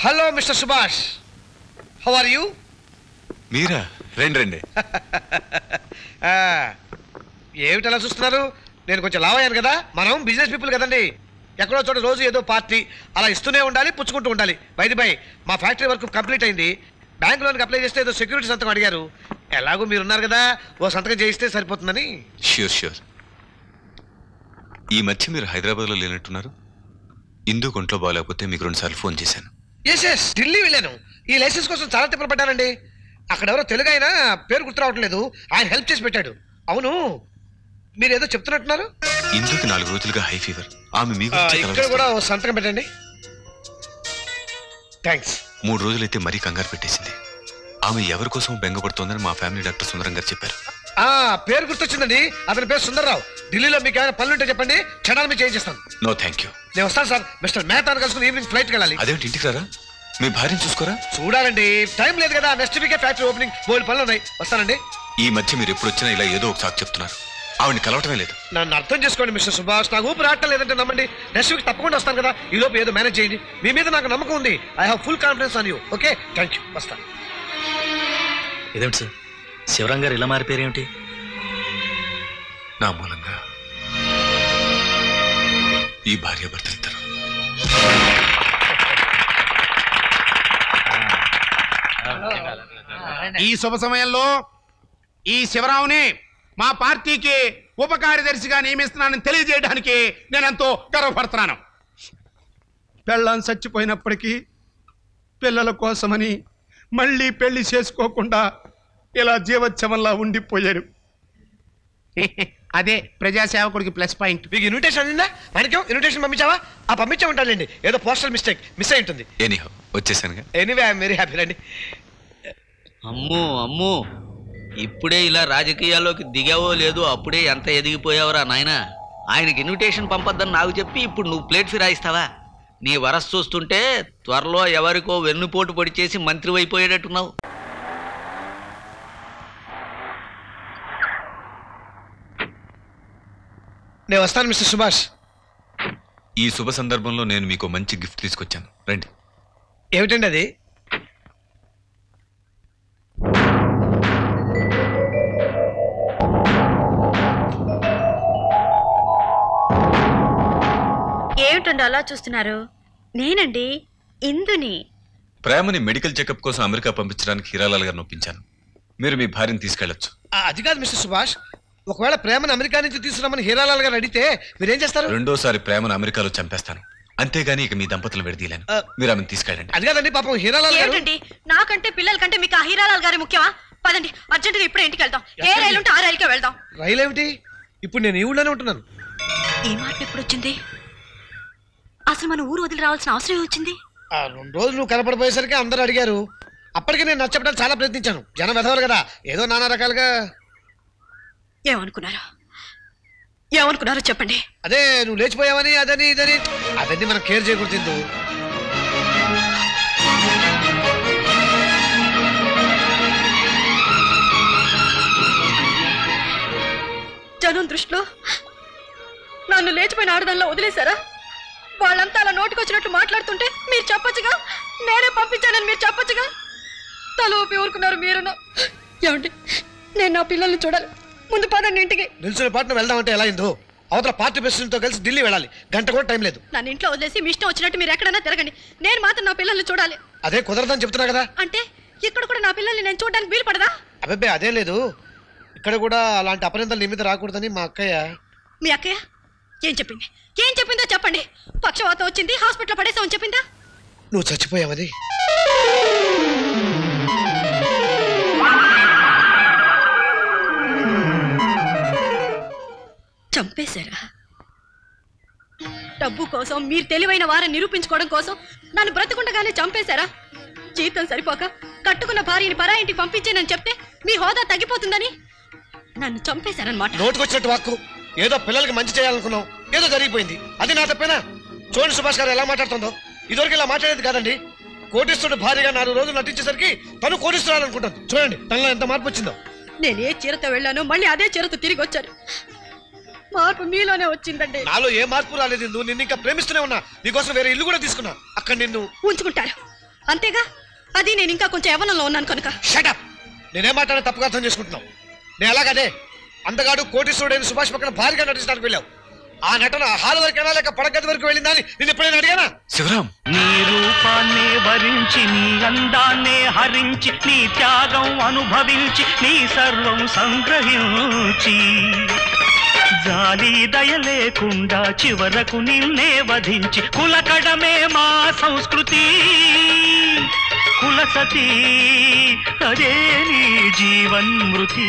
Hello mister Subhash, how are you? మీరా? రండి. ఏమిటి అలా చూస్తున్నారు? నేను కొంచెం లావ్ అయ్యాను కదా. మనం బిజినెస్ పీపుల్ కదండి. ఎక్కడో చోట రోజు ఏదో పార్టీ అలా ఇస్తూనే ఉండాలి, పుచ్చుకుంటూ ఉండాలి. బై మా ఫ్యాక్టరీ వర్క్ కంప్లీట్ అయింది. బ్యాంక్ లోన్కి అప్లై చేస్తే ఏదో సెక్యూరిటీ సంతకం అడిగారు. ఎలాగో మీరున్నారు కదా, ఓ సంతకం చేయిస్తే సరిపోతుందని. ష్యూర్. ఈ మధ్య మీరు హైదరాబాద్లో లేనట్టున్నారు. ఇందుకు ఒంట్లో బాగాలేకపోతే మీకు 2 సార్లు ఫోన్ చేశాను. ఎస్ ఢిల్లీ వెళ్ళాను. ఈ లైసెన్స్ కోసం చాలా తిప్పలు పడ్డానండి. అక్కడ ఎవరో తెలుగు ఆయన, పేరు గుర్తు రావట్లేదు, ఆయన హెల్ప్ చేసి పెట్టాడు. అవును, మీరు ఏదో చెప్తున్నట్టున్నారు. ఇందుకు 4 రోజులుగా హై ఫీవర్. ఆమె మీకు ఇక్కడ కూడా ఓ సంతకం పెట్టండి. థ్యాంక్స్. 3 రోజులైతే మరీ కంగారు పెట్టేసింది. ఆమె ఎవరి కోసం బెంగపడుతోందని మా ఫ్యామిలీ డాక్టర్ సుందరం గారు చెప్పారు. పేరు గుర్తొచ్చిందండి, అతని పేరు సుందర్రావు. ఢిల్లీలో మీకు ఏమైనా పనులుంటే చెప్పండి, క్షణాలు మీకు చేయించేస్తాను. No thank you. నేను వస్తాను సార్. మిస్టర్ మేతాను కలుసుకుని ఈవినింగ్ ఫ్లైట్కి వెళ్ళాలి. అదేంటి ఇంటికి రారా? మీ భార్యను చూసుకోరా? చూడాలండి, టైం లేదు కదా. నెక్స్ట్ వీకే ఫ్యాక్టరీ ఓపెనింగ్, బోల్డ్ పనులు ఉన్నాయి. వస్తానండి. ఈ మధ్య మీరు ఎప్పుడు వచ్చినా ఇలా ఏదో ఒక సాకు చెప్తున్నారు. ఆవిడని కలవటమే లేదు. నన్ను అర్థం చేసుకోండి మిస్టర్ సుభాష్. నాకు ఊపిరి ఆడటం లేదంటే నమ్మండి. నెక్స్ట్ వీక్ తప్పకుండా వస్తాను కదా. ఈ లోపు ఏదో మేనేజ్ చేయండి. మీ మీద నాకు నమ్మకం ఉంది. I have full confidence on you. Okay, thank you. వస్తాను. ఇదేమిటి సార్, శివరాం గారు ఇలా మారిపోయారేమిటి? నా మూలంగా ఈ భార్యాభర్తలిద్దరు. ఈ శుభ సమయంలో ఈ శివరావుని మా పార్టీకి ఉప కార్యదర్శిగా నియమిస్తున్నానని తెలియజేయడానికి నేను ఎంతో గర్వపడుతున్నాను. పెళ్ళాం చచ్చిపోయినప్పటికీ పిల్లల కోసమని మళ్ళీ పెళ్లి చేసుకోకుండా ఇలా జీవోత్సవంలా ఉండిపోయారు. అదే ప్రజాసేవకుడికి ప్లస్ పాయింట్. మీకు ఇన్విటేషన్ అందిందా? మనకేం ఇన్విటేషన్ పంపించావా? పంపించే ఉంటానండి. ఏదో పోస్టల్ మిస్టేక్ మిస్ అయి ఉంటుంది. ఎనీహౌ వచ్చేసానుగా. Anyway I'm very happy. రండి. అమ్మో, ఇప్పుడే ఇలా రాజకీయాల్లోకి దిగావో లేదో అప్పుడే ఎంత ఎదిగిపోయావురా నాయన. ఆయనకి ఇన్విటేషన్ పంపొద్దని నాకు చెప్పి ఇప్పుడు నువ్వు ప్లేట్ ఫిరాయిస్తావా? నీ వరస చూస్తుంటే త్వరలో ఎవరికో వెన్నుపోటు పొడి చేసి మంత్రి అయిపోయేటట్టున్నావు. నేను వస్తాను మిస్టర్ సుభాష్. ఈ శుభ సందర్భంలో నేను మీకు మంచి గిఫ్ట్ తీసుకొచ్చాను. రండి. ఏమిటండి అది? ఏమిటండి అలా చూస్తున్నారు? నేనండి, ఇందుని. ప్రేమని మెడికల్ చెకప్ కోసం అమెరికా పంపించడానికి హీరాలాల్ గారిని ఒప్పించాను. మీరు మీ భార్యను తీసుకెళ్లొచ్చు. అది కాదు మిస్టర్ సుభాష్, ఒకవేళ ప్రేమను అమెరికా నుంచి తీసుకురామని హీరాలాల్ గారు అడిగితే మీరేం చేస్తారు? రెండోసారి ప్రేమను అమెరికాలో చంపేస్తాను. అంతేగాని ఇక మీ దంపతులు విడదీయలేను. మీరు ఆమెను తీసుకెళ్ళండి. అది కాదండి, పాపం హీరాలాల్ గారు. నాకంటే పిల్లల కంటే మీకు ఆ హీరాలాల్ గారి ముఖ్యమా? పదండి, అర్జెంటుగా ఇప్పుడే ఇంటికి వెళ్దాం. ఏ రైలు ఉంటే ఆ రైలుకే వెళ్దాం. రైలు ఏమిటి? ఇప్పుడు నేను ఈ ఊళ్ళోనే ఉంటున్నాను. ఈ మాట ఎప్పుడు వచ్చింది? అసలు మన ఊరు వదిలి రావాల్సిన అవసరం వచ్చింది. 2 రోజులు నువ్వు కనపడిపోయేసరికి అందరూ అడిగారు. అప్పటికే నేను నచ్చపడానికి చాలా ప్రయత్నించాను. జనం వెధవరు కదా, ఏదో నానా రకాలుగా. ఏమనుకున్నారో చెప్పండి. అదే నువ్వు లేచిపోయావని, అదని ఇదని. అవన్నీ మనం కేర్ చేయకూడదు. జనం దృష్టిలో నన్ను లేచిపోయిన ఆడదానిలో వదిలేశారా? వాళ్ళంతా అలా నోటికొచ్చినట్టు మాట్లాడుతుంటే మీరు చెప్పొచ్చుగా, నేనే పంపించానని మీరు చెప్పొచ్చుగా. తల ఊపి ఊరుకున్నారు మీరును. ఏమండి, నేను నా పిల్లల్ని చూడాలి. ముందు పదండి ఇంటికి. నిల్చున్న పాటను వెళ్దామంటే ఎలా అయిందో? అవతల పార్టీ ప్రెసిడెంట్తో కలిసి ఢిల్లీ వెళ్ళాలి. గంట కూడా టైం లేదు. నన్ను ఇంట్లో వదిలేసి మీ ఇష్టం వచ్చినట్టు మీరు ఎక్కడైనా తిరగండి. నేను మాత్రం నా పిల్లల్ని చూడాలి. అదే కుదరదని చెప్తున్నా కదా. అంటే ఇక్కడ కూడా నా పిల్లల్ని నేను చూడడానికి వీలు పడదా? అబ్బాయి అదేం లేదు. ఇక్కడ కూడా అలాంటి అపరింతలు నీ మీద రాకూడదని మా అక్కయ్య. మీ అక్కయ్య ఏం చెప్పిందో చెప్పండి. పక్షవాతం వచ్చింది, హాస్పిటల్ పడేసామని చెప్పిందా? నువ్వు చచ్చిపోయావది. చంపేశారా? డబ్బు కోసం, మీరు తెలివైన వారిని నిరూపించుకోవడం కోసం నన్ను బ్రతకుండగానే చంపేశారా? జీతం సరిపోక కట్టుకున్న భార్యని పరా ఇంటికి పంపించేనని చెప్తే మీ హోదా తగ్గిపోతుందని నన్ను చంపేశారనమాట. నోటుకొచ్చినట్టు వాక్కు. ఏదో పిల్లలకి మంచి చేయాలనుకున్నాం, ఏదో జరిగిపోయింది. అది నా తప్పేనా? చూడండి సుభాష్ గారు ఎలా మాట్లాడుతుందో. ఇదివరకు ఇలా మాట్లాడేది కాదండి. కోటీశ్వరుడు భార్యగా 4 రోజులు నటించేసరికి తను కోటీశ్వరాలనుకుంటుంది. చూడండి తనలో ఎంత మార్పు వచ్చిందో. నేనే చీరతో వెళ్ళాను, మళ్ళీ అదే చీరతో తిరిగి వచ్చాను. మార్పు మీలోనే వచ్చిందండి. నాలో ఏ మార్పు రాలేదు. నిన్ను ఇంకా ప్రేమిస్తూనే ఉన్నా. నీకోసం వేరే ఇల్లు కూడా తీసుకున్నా. అక్కడ నిన్ను ఉంచుకుంటారు. అంతేగా అది నేను ఇంకా కొంచెం యవ్వనంలో ఉన్నాను కనుక. షటప్! నేనేం మాట్లాడే తప్పుగా అర్థం చేసుకుంటున్నావు. నేను అలాగదే అందగాడు కోటీశ్వరుడైన సుభాష్ పక్కన భారీగా నటించడానికి వెళ్ళావు. ఆ నటన హాల్ వరకైనా లేక పడగది వరకు వెళ్ళిందని నేను ఎప్పుడైనా అడిగానా? శివరాం, నీ రూపాన్నే వరించి నీ అందాన్నే హరించి నీ త్యాగం అనుభవించి నీ సర్వం సంగ్రహించి జాలి దయ లేకుండా చివరకు నిన్నే వధించి కులకడమే మా సంస్కృతి కులసతి అదే నీ జీవన్మృతి.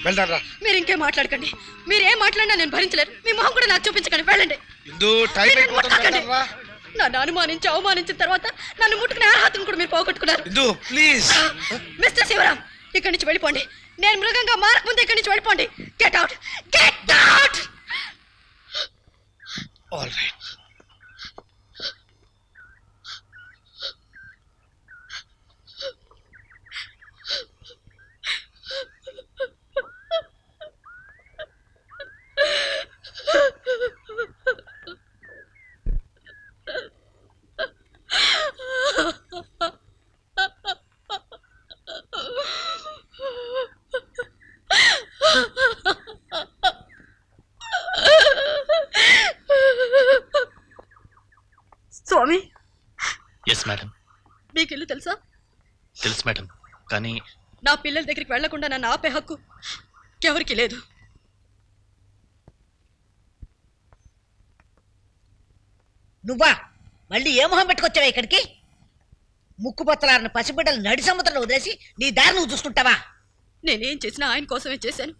వెళ్తారా? మీరు ఇంకేం మాట్లాడకండి. మీరేం మాట్లాడినా నేను భరించలేను. మీ మొహం కూడా నాకు చూపించకండి. వెళ్ళండి. టైం అయిపోతుంది. నన్ను అనుమానించి అవమానించిన తర్వాత నన్ను ముట్టుకునే అర్హతను కూడా మీరు పోగొట్టుకున్నారు. ప్లీజ్ మిస్టర్ శివరాం, ఇక్కడి నుంచి వెళ్ళిపోండి. నేను మృగంగా మారకముందు ఇక్కడి నుంచి వెళ్ళిపోండి. Get out, get out. All right. Swami, yes madam. మీకు ఇల్లు తెలుసా? తెలుసు మేడం, కానీ నా పిల్లల దగ్గరికి వెళ్లకుండా నన్ను ఆపే హక్కు ఎవరికి లేదు. నువ్వా మళ్ళీ ఏ మొహం పెట్టుకొచ్చావా ఇక్కడికి? ముక్కుపచ్చలారిన పసిబిడ్డలు నడి సముద్రంలో వదిలేసి నీ దారి నువ్వు చూసుకుంటావా? నేనేం చేసినా ఆయన కోసమే చేశాను.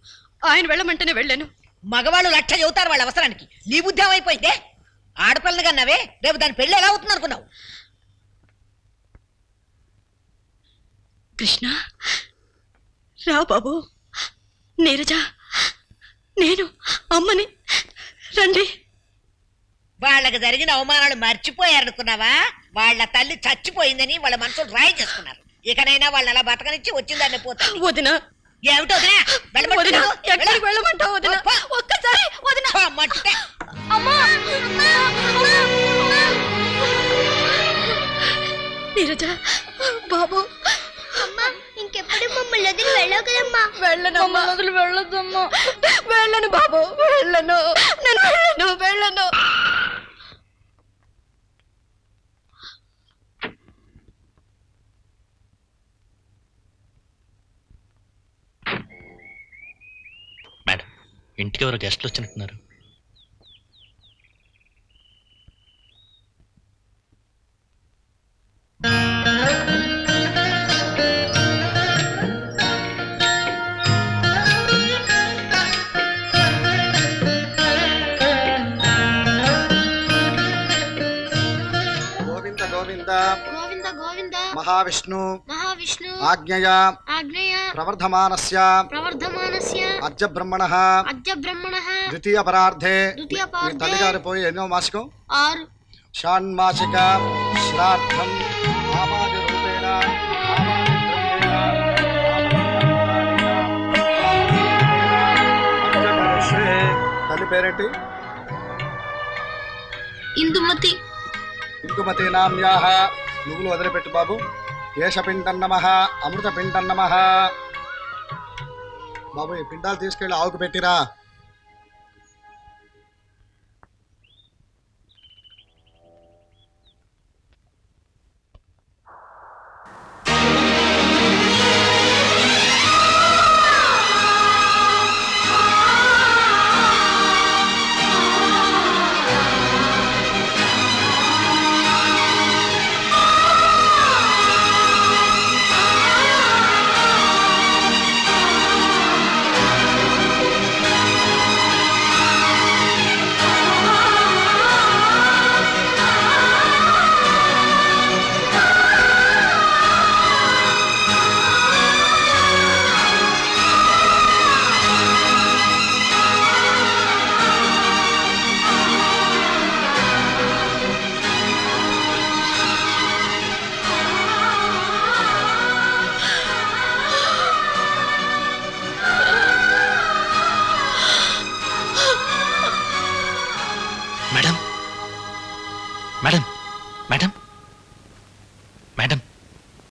ఆయన వెళ్ళమంటేనే వెళ్ళాను. మగవాళ్ళు లక్ష చెబుతారు వాళ్ళ అవసరానికి. నీ బుద్ధి ఏమైపోయిందే? ఆడపిల్లలు కన్నావే, రేపు దాని పెళ్ళి ఎలా అవుతుంది అనుకున్నావు? కృష్ణ, రా బాబు. నీరజ, నేను అమ్మని, రండి. వాళ్ళకి జరిగిన అవమానాలు మర్చిపోయారనుకున్నావా? వాళ్ళ తల్లి చచ్చిపోయిందని వాళ్ళ మనసులు రాయి చేసుకున్నారు. ఇకనైనా వాళ్ళు అలా బతకనిచ్చి వచ్చిందాన్ని పోతారు. వదిన, ఏమిటో వదినా? వదిన, ఎక్కడికి వెళ్ళమంటావు వదిన? ఒక్కసారి వదిన. మట్టే నీరజ, బాబు, ఇంకెప్పుడు మమ్మల్ని వదిలి వెళ్ళవు కదమ్మా. వెళ్ళనమ్మా, వదిలి వెళ్ళొద్దమ్మా. వెళ్ళను బాబు, వెళ్ళను, నేను వెళ్ళను, వెళ్ళను. మేడం, ఇంటికి ఎవరో గెస్ట్లు వచ్చినట్టున్నారు. గోవింద గోవింద గోవింద గోవింద మహావిష్ణు మహావిష్ణు ఆజ్ఞయా ఆగ్నేయ ప్రవర్ధమానస్య ప్రవర్ధమానస్య అద్య బ్రహ్మణః అద్య బ్రహ్మణః ద్వితీయ పరార్థే ద్వితీయ మీ పార్థే తల్లిగారు పోయి ఎన్నో మాసికం 6 షాణ్మాసిక శ్రాద్ధం ఆమాది రూపేణ ఆమాది ద్రవ్యేణ తల్లి పేరేంటి? ఇందుమతి ఇందుమతి నామ్యాః నువ్వులు వదిలిపెట్టు బాబు. ఏషపిండన్నమః అమృతపిండన్నమః. బాబు ఈ పిండాలు తీసుకెళ్ళి ఆవుకు పెట్టిరా. మేడం